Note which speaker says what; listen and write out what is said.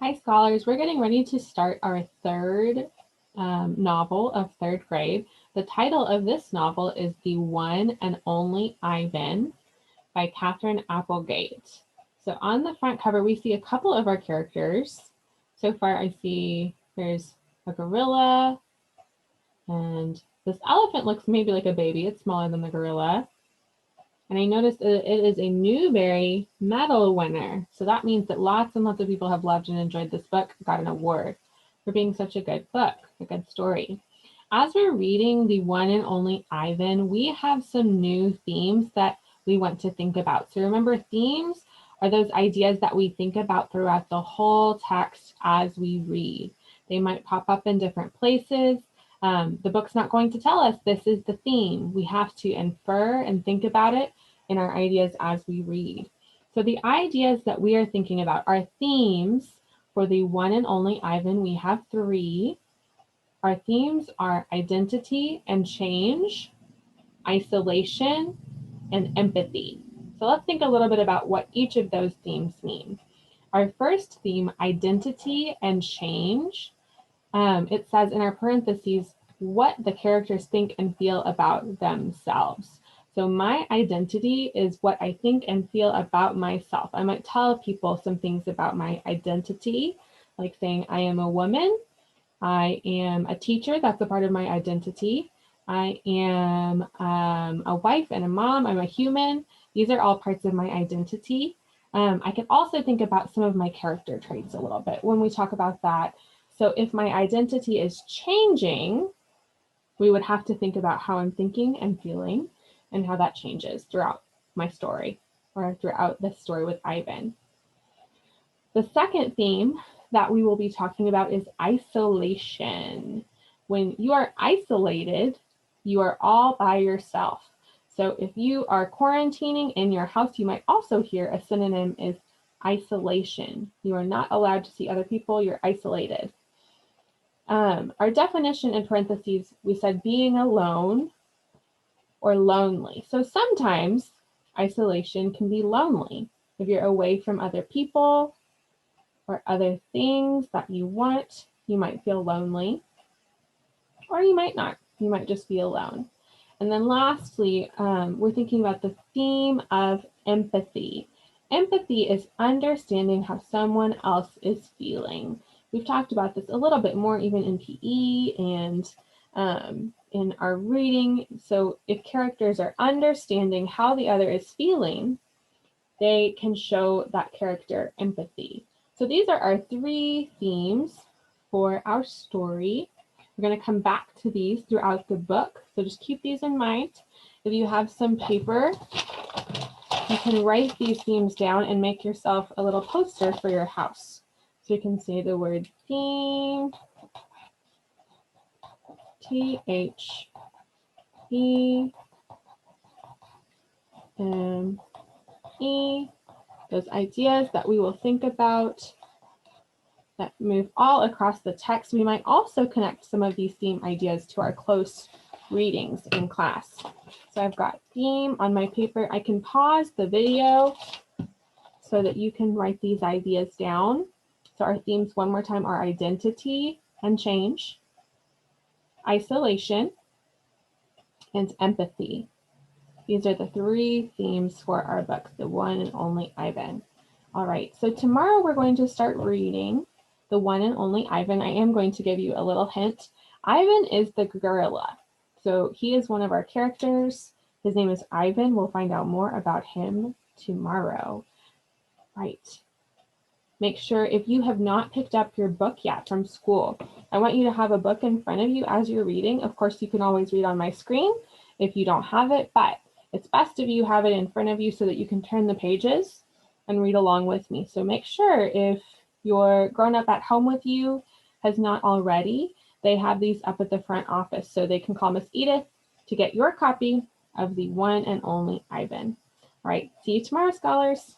Speaker 1: Hi, scholars. We're getting ready to start our third novel of third grade. The title of this novel is The One and Only Ivan by Katherine Applegate. So on the front cover, we see a couple of our characters. So far, I see there's a gorilla, and this elephant looks maybe like a baby. It's smaller than the gorilla. And I noticed that it is a Newbery Medal winner. So that means that lots and lots of people have loved and enjoyed this book, got an award for being such a good book, a good story. As we're reading The One and Only Ivan, we have some new themes that we want to think about. So remember, themes are those ideas that we think about throughout the whole text as we read. They might pop up in different places. The book's not going to tell us this is the theme. We have to infer and think about it in our ideas as we read. So the ideas that we are thinking about are themes for The One and Only Ivan. We have three. Our themes are identity and change, isolation, and empathy. So let's think a little bit about what each of those themes mean. Our first theme, identity and change, it says in our parentheses what the characters think and feel about themselves. So my identity is what I think and feel about myself. I might tell people some things about my identity, like saying I am a woman, I am a teacher, that's a part of my identity. I am a wife and a mom, I'm a human. These are all parts of my identity. I can also think about some of my character traits a little bit when we talk about that. So if my identity is changing, we would have to think about how I'm thinking and feeling and how that changes throughout my story or throughout the story with Ivan. The second theme that we will be talking about is isolation. When you are isolated, you are all by yourself. So if you are quarantining in your house, you might also hear a synonym is isolation. You are not allowed to see other people, you're isolated. Our definition in parentheses, we said being alone or lonely. So sometimes isolation can be lonely. If you're away from other people or other things that you want, you might feel lonely, or you might not. You might just be alone. And then lastly, we're thinking about the theme of empathy. Empathy is understanding how someone else is feeling. We've talked about this a little bit more even in PE and in our reading. So if characters are understanding how the other is feeling, they can show that character empathy. So these are our three themes for our story. We're going to come back to these throughout the book. So just keep these in mind. If you have some paper, you can write these themes down and make yourself a little poster for your house. So you can say the word theme, T-H-E-M-E, those ideas that we will think about that move all across the text. We might also connect some of these theme ideas to our close readings in class. So I've got theme on my paper. I can pause the video so that you can write these ideas down. So our themes one more time are identity and change, isolation, and empathy. These are the three themes for our book, The One and Only Ivan. All right, so tomorrow we're going to start reading The One and Only Ivan. I am going to give you a little hint. Ivan is the gorilla. So he is one of our characters. His name is Ivan. We'll find out more about him tomorrow. Right. Make sure if you have not picked up your book yet from school, I want you to have a book in front of you as you're reading. Of course, you can always read on my screen if you don't have it, but it's best if you have it in front of you so that you can turn the pages and read along with me. So make sure if your grown-up at home with you has not already, they have these up at the front office so they can call Miss Edith to get your copy of The One and Only Ivan. All right, see you tomorrow, scholars.